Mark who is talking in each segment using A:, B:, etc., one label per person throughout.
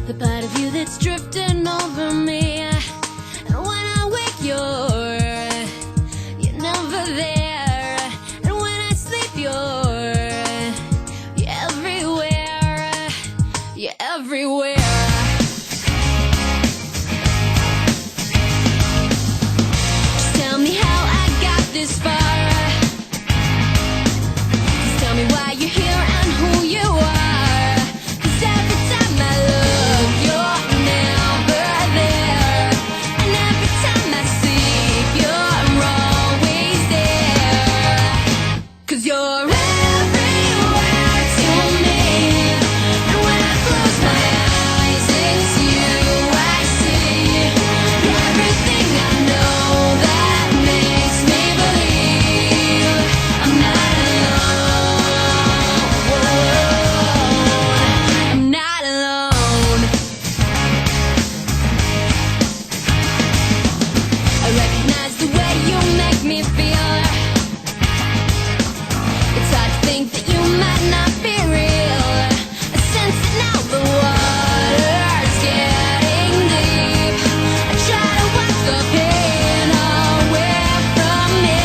A: the part of you that's drifting over me. And when I wake, you're never there. And when I sleep, you're everywhere. You're everywhere. Just tell me how I got this far. Just tell me why you're here and who you are. 'Cause every time I look, you're never there. And every time I sleep, you're always there. 'Cause you're everywhere to me. And when I close my eyes, it's you I see. You're everything I know that makes me believe I'm not alone. I'm not alone. I recognize the way you make me feel. It's hard to think that you might not be real. I sense it now, the water's getting deep. I try to wash the pain away from me,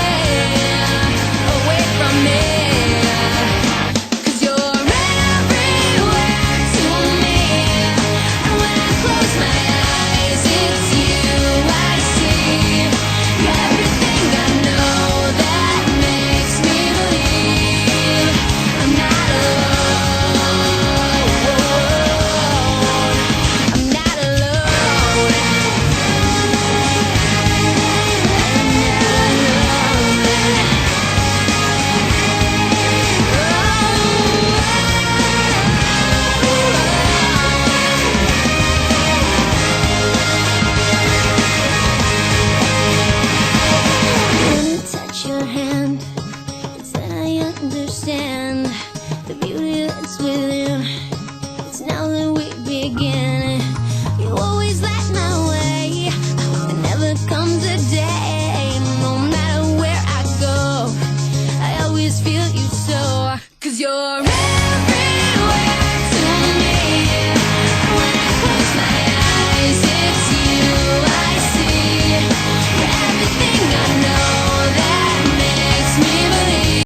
A: away from me. 'Cause you're everywhere to me. And when I close my eyes, it's you I see. You're everything I know that makes me believe I'm not alone. I'm not alone. When I touch your hand, it's then I understand the beauty that's within. It's now that we begin. You always light my way. There never comes a day, no matter where I go, I always feel you so. 'Cause you're